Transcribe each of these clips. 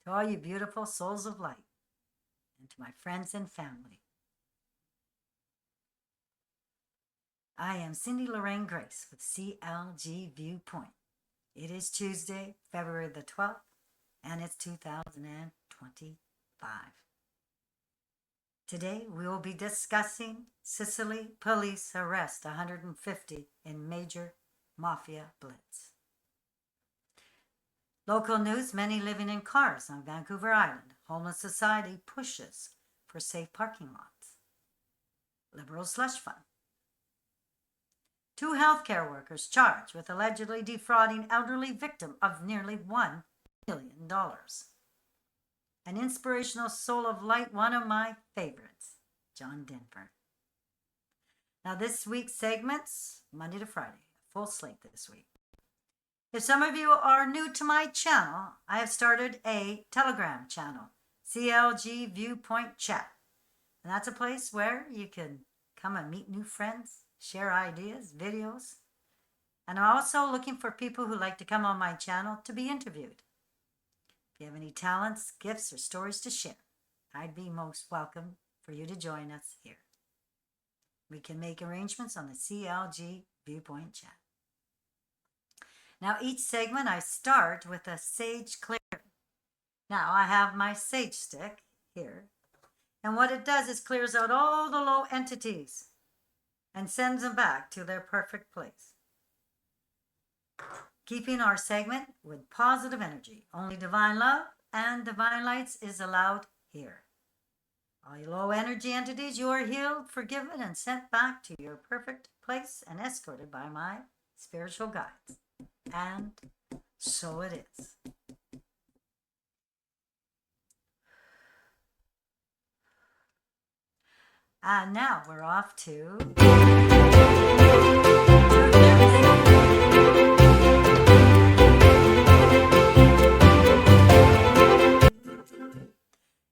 to all you beautiful souls of light, and to my friends and family. I am Cindy Lorraine Grace with CLG Viewpoint. It is Tuesday, February the 12th, and it's 2025. Today we will be discussing Sicily police arrest 150 in major Mafia Blitz. Local news, many living in cars on Vancouver Island. Homeless society pushes for safe parking lots. Liberal slush fund. 2 healthcare workers charged with allegedly defrauding elderly victim of nearly $1 million. An inspirational soul of light, one of my favorites, John Denver. Now this week's segments, Monday to Friday, full slate this week. If some of you are new to my channel, I have started a Telegram channel, CLG Viewpoint Chat. And that's a place where you can come and meet new friends, share ideas, videos. And I'm also looking for people who like to come on my channel to be interviewed. If you have any talents, gifts, or stories to share, I'd be most welcome for you to join us here. We can make arrangements on the CLG Viewpoint Chat. Now, each segment I start with a sage clearing. Now, I have my sage stick here, and what it does is clears out all the low entities and sends them back to their perfect place. Keeping our segment with positive energy. Only divine love and divine lights is allowed here. All you low energy entities, you are healed, forgiven, and sent back to your perfect place and escorted by my spiritual guides. And so it is. And now we're off to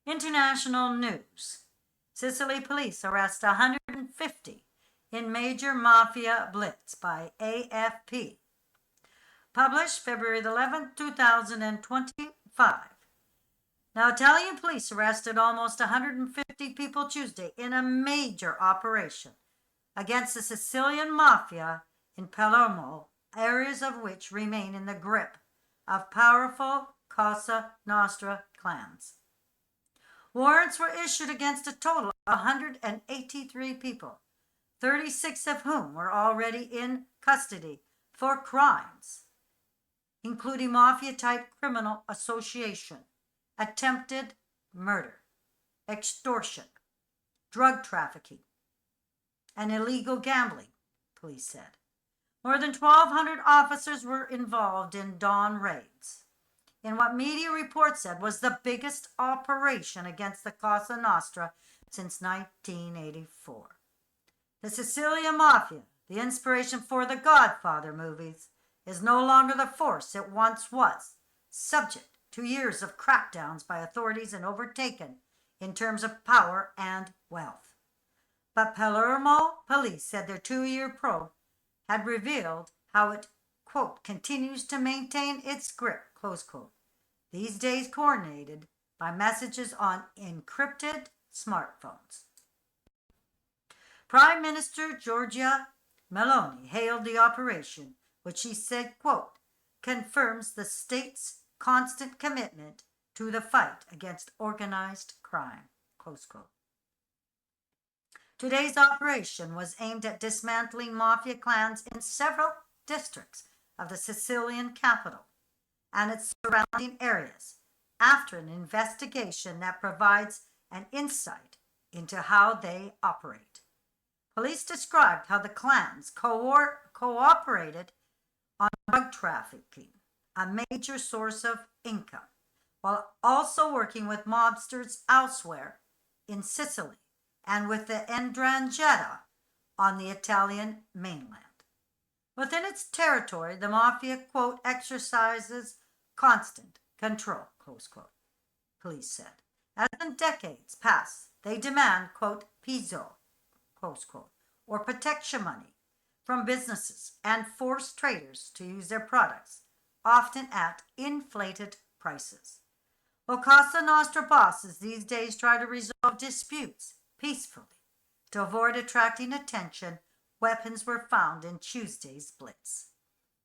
international news. Sicily police arrest 150 in major Mafia Blitz by AFP. Published February 11th, 2025. Now, Italian police arrested almost 150 people Tuesday in a major operation against the Sicilian Mafia in Palermo, areas of which remain in the grip of powerful Cosa Nostra clans. Warrants were issued against a total of 183 people, 36 of whom were already in custody for crimes including mafia-type criminal association, attempted murder, extortion, drug trafficking, and illegal gambling, police said. More than 1,200 officers were involved in dawn raids, in what media reports said was the biggest operation against the Cosa Nostra since 1984. The Sicilian Mafia, the inspiration for the Godfather movies, is no longer the force it once was, subject to years of crackdowns by authorities and overtaken in terms of power and wealth. But Palermo police said their 2-year probe had revealed how it, quote, continues to maintain its grip, close quote, these days coordinated by messages on encrypted smartphones. Prime Minister Giorgia Meloni hailed the operation, which she said, quote, confirms the state's constant commitment to the fight against organized crime, close quote. Today's operation was aimed at dismantling mafia clans in several districts of the Sicilian capital and its surrounding areas after an investigation that provides an insight into how they operate. Police described how the clans cooperated on drug trafficking, a major source of income, while also working with mobsters elsewhere in Sicily and with the 'Ndrangheta on the Italian mainland. Within its territory, the mafia, quote, exercises constant control, close quote, police said. As the decades pass, they demand, quote, pizzo, close quote, or protection money from businesses and force traders to use their products, often at inflated prices. Well, Cosa Nostra bosses these days try to resolve disputes peacefully. To avoid attracting attention, weapons were found in Tuesday's Blitz.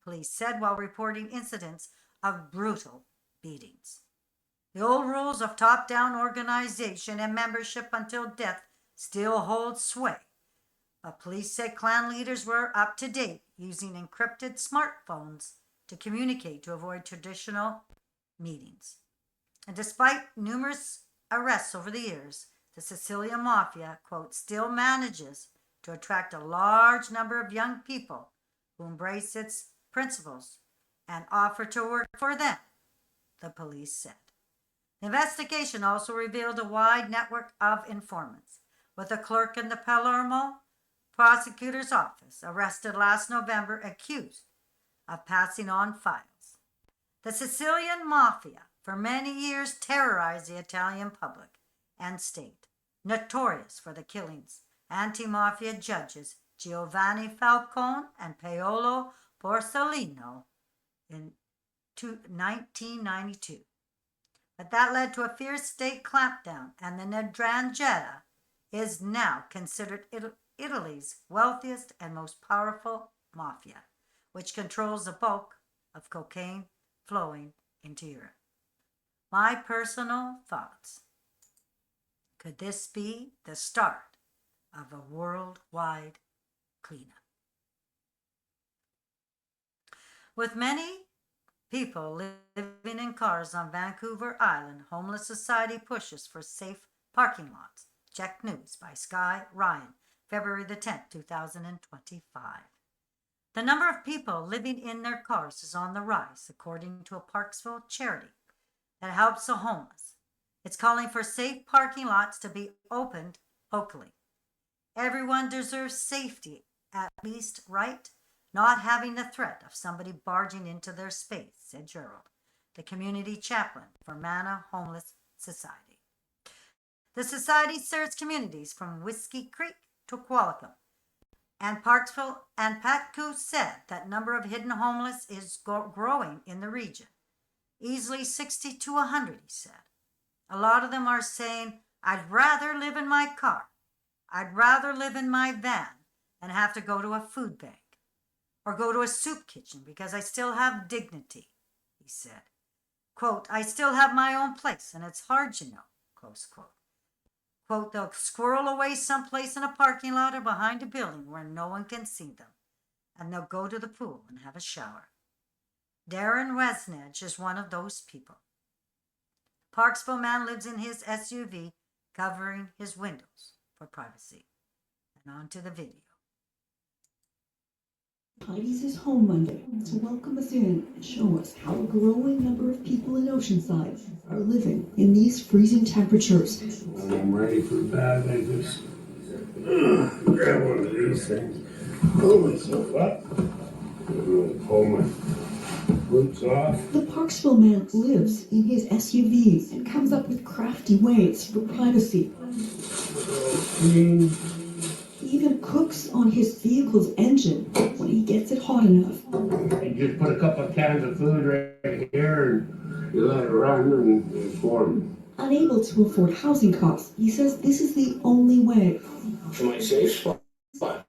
Police said while reporting incidents of brutal beatings. The old rules of top-down organization and membership until death still hold sway. But police said clan leaders were up to date using encrypted smartphones to communicate to avoid traditional meetings. And despite numerous arrests over the years, the Sicilian Mafia, quote, still manages to attract a large number of young people who embrace its principles and offer to work for them, the police said. The investigation also revealed a wide network of informants, with a clerk in the Palermo prosecutor's office arrested last November accused of passing on files. The Sicilian Mafia for many years terrorized the Italian public and state, notorious for the killings. Anti-mafia judges Giovanni Falcone and Paolo Borsellino in 1992. But that led to a fierce state clampdown, and the 'Ndrangheta is now considered Italy's wealthiest and most powerful mafia, which controls the bulk of cocaine flowing into Europe. My personal thoughts. Could this be the start of a worldwide cleanup? With many people living in cars on Vancouver Island, Homeless Society pushes for safe parking lots. Check News by Sky Ryan, February the 10th, 2025. The number of people living in their cars is on the rise, according to a Parksville charity that helps the homeless. It's calling for safe parking lots to be opened locally. Everyone deserves safety, at least, right? Not having the threat of somebody barging into their space, said Gerald, the community chaplain for Mana Homeless Society. The society serves communities from Whiskey Creek to Qualicum, and Parksville and Patco said that number of hidden homeless is growing in the region. Easily 60 to 100, he said. A lot of them are saying, I'd rather live in my car. I'd rather live in my van than have to go to a food bank or go to a soup kitchen because I still have dignity, he said. Quote, I still have my own place and it's hard, you know, close quote. Quote, they'll squirrel away someplace in a parking lot or behind a building where no one can see them, and they'll go to the pool and have a shower. Darren Wesnedge is one of those people. Parksville man lives in his SUV, covering his windows for privacy. And on to the video. Heidi's is home Monday to welcome us in and show us how a growing number of people in Oceanside are living in these freezing temperatures. When I'm ready for bed, I just grab one of these things, pull myself up, and pull my boots off. The Parksville man lives in his SUV and comes up with crafty ways for privacy. Clean. He even cooks on his vehicle's engine when he gets it hot enough. You just put a couple of cans of food right here and you let it run and it's warm. Unable to afford housing costs, he says this is the only way. To my safe spot.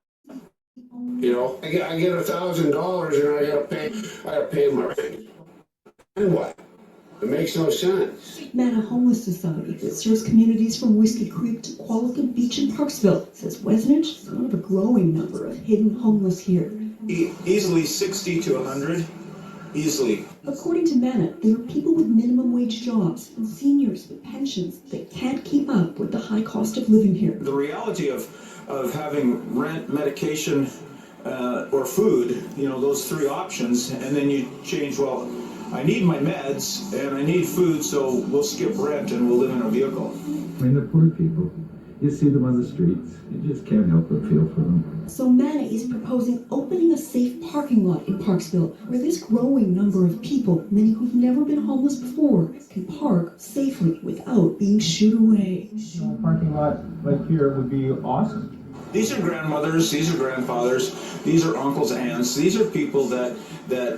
You know, I get $1,000 and I gotta pay my rent. And what? It makes no sense. Mana Homeless Society that serves communities from Whiskey Creek to Qualicum Beach and Parksville says Wesnage is one of a growing number of hidden homeless here. Easily 60 to 100. Easily. According to Mana, there are people with minimum wage jobs and seniors with pensions that can't keep up with the high cost of living here. The reality of having rent, medication, or food, you know, those three options, and then you change, well, I need my meds and I need food, so we'll skip rent and we'll live in a vehicle. I mean, the poor people, you see them on the streets, you just can't help but feel for them. So Mana is proposing opening a safe parking lot in Parksville where this growing number of people, many who've never been homeless before, can park safely without being shooed away. A parking lot like here would be awesome. These are grandmothers, these are grandfathers, these are uncles, aunts, these are people that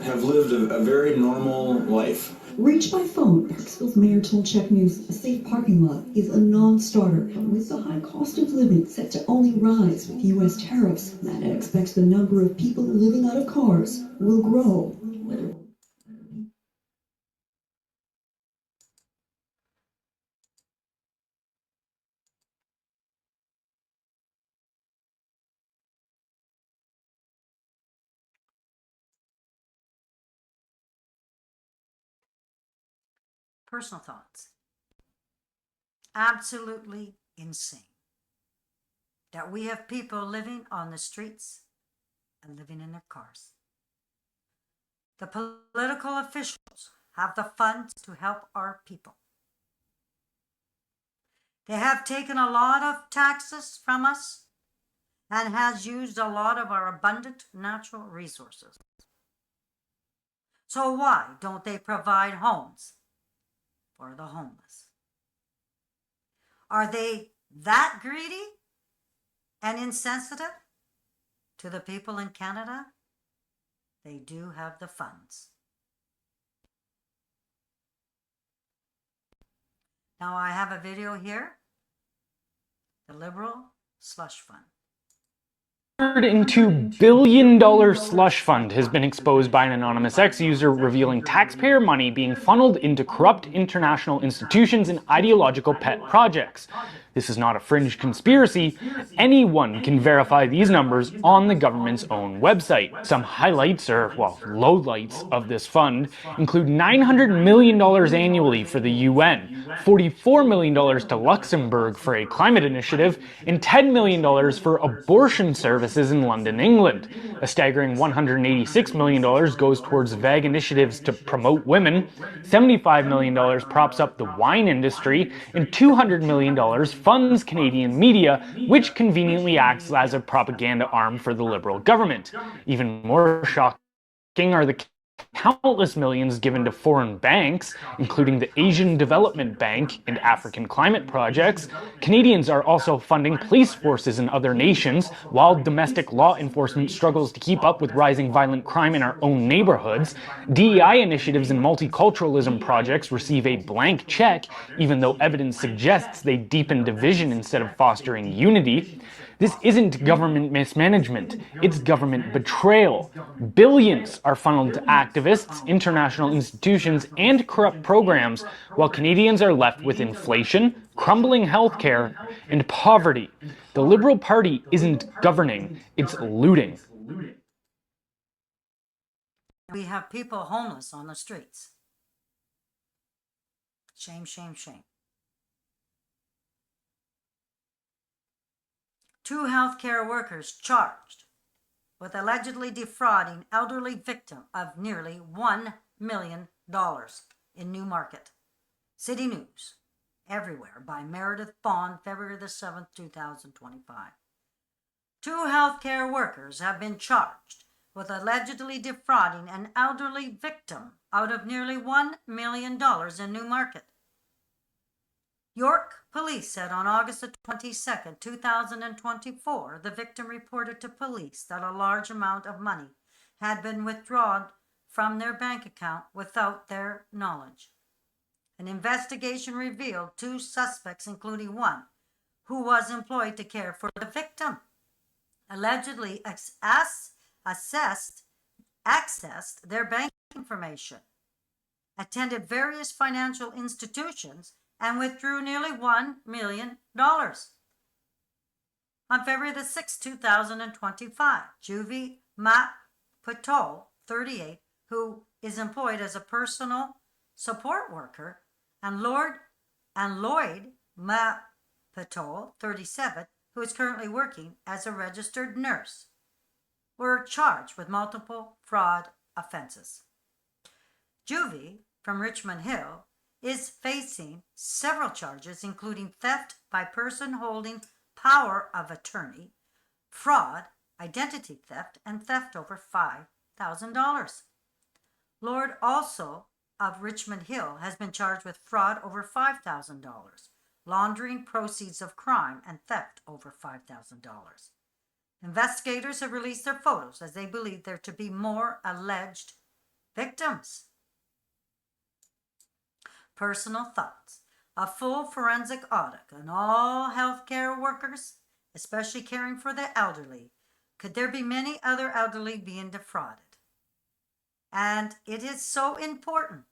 have lived a very normal life. Reach by phone, Parksville's mayor told Czech News a safe parking lot is a non-starter. With the high cost of living set to only rise with U.S. tariffs, Mata expects the number of people living out of cars will grow. Personal thoughts. Absolutely insane that we have people living on the streets and living in their cars. The political officials have the funds to help our people. They have taken a lot of taxes from us and has used a lot of our abundant natural resources. So why don't they provide homes for the homeless? Are they that greedy and insensitive to the people in Canada? They do have the funds. Now I have a video here. The Liberal Slush Fund. $102 billion slush fund has been exposed by an anonymous ex-user, revealing taxpayer money being funneled into corrupt international institutions and ideological pet projects. This is not a fringe conspiracy. Anyone can verify these numbers on the government's own website. Some highlights, or lowlights, of this fund include $900 million annually for the UN, $44 million to Luxembourg for a climate initiative, and $10 million for abortion services in London, England. A staggering $186 million goes towards vague initiatives to promote women, $75 million props up the wine industry, and $200 million funds Canadian media, which conveniently acts as a propaganda arm for the Liberal government. Even more shocking are the countless millions given to foreign banks, including the Asian Development Bank and African climate projects. Canadians are also funding police forces in other nations, while domestic law enforcement struggles to keep up with rising violent crime in our own neighborhoods. DEI initiatives and multiculturalism projects receive a blank check, even though evidence suggests they deepen division instead of fostering unity. This isn't government mismanagement, it's government betrayal. Billions are funneled to activists, international institutions, and corrupt programs, while Canadians are left with inflation, crumbling healthcare, and poverty. The Liberal Party isn't governing, it's looting. We have people homeless on the streets. Shame, shame, shame. 2 healthcare workers charged with allegedly defrauding elderly victim of nearly $1 million in Newmarket. City News, everywhere, by Meredith Bond, February the 7th, 2025. 2 healthcare workers have been charged with allegedly defrauding an elderly victim out of nearly $1 million in Newmarket. York Police said on August 22, 2024, the victim reported to police that a large amount of money had been withdrawn from their bank account without their knowledge. An investigation revealed 2 suspects, including one who was employed to care for the victim, allegedly accessed their bank information, attended various financial institutions, and withdrew nearly $1 million. On February the 6th, 2025, Juvie Mapatol, 38, who is employed as a personal support worker, and Lloyd Mapatol, 37, who is currently working as a registered nurse, were charged with multiple fraud offenses. Juvie, from Richmond Hill, is facing several charges, including theft by person holding power of attorney, fraud, identity theft, and theft over $5,000. Lord, also of Richmond Hill, has been charged with fraud over $5,000, laundering proceeds of crime, and theft over $5,000. Investigators have released their photos as they believe there to be more alleged victims. Personal thoughts. A full forensic audit on all healthcare workers, especially caring for the elderly. Could there be many other elderly being defrauded? And it is so important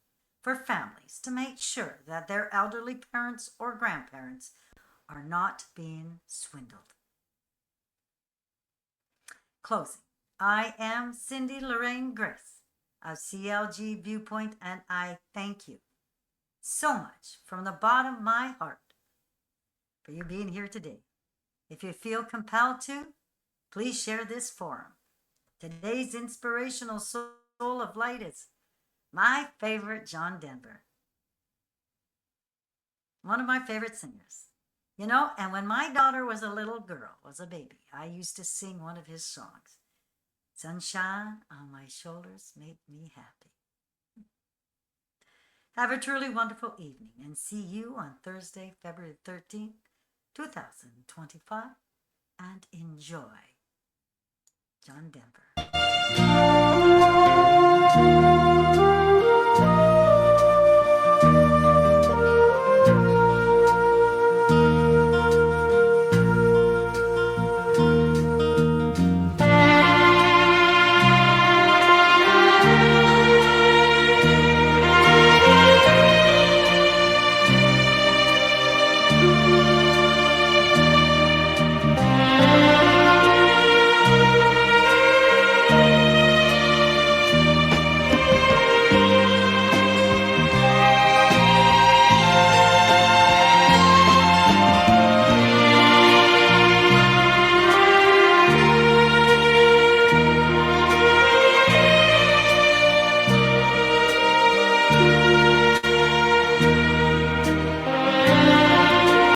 for families to make sure that their elderly parents or grandparents are not being swindled. Closing. I am Cindy Lorraine Grace of CLG Viewpoint, and I thank you so much from the bottom of my heart for you being here today. If you feel compelled to, please share this forum. Today's inspirational soul of light is my favorite John Denver. One of my favorite singers. You know, and when my daughter was a little girl, was a baby, I used to sing one of his songs. Sunshine on my shoulders made me happy. Have a truly wonderful evening and see you on Thursday, February 13th, 2025, and enjoy. John Denver.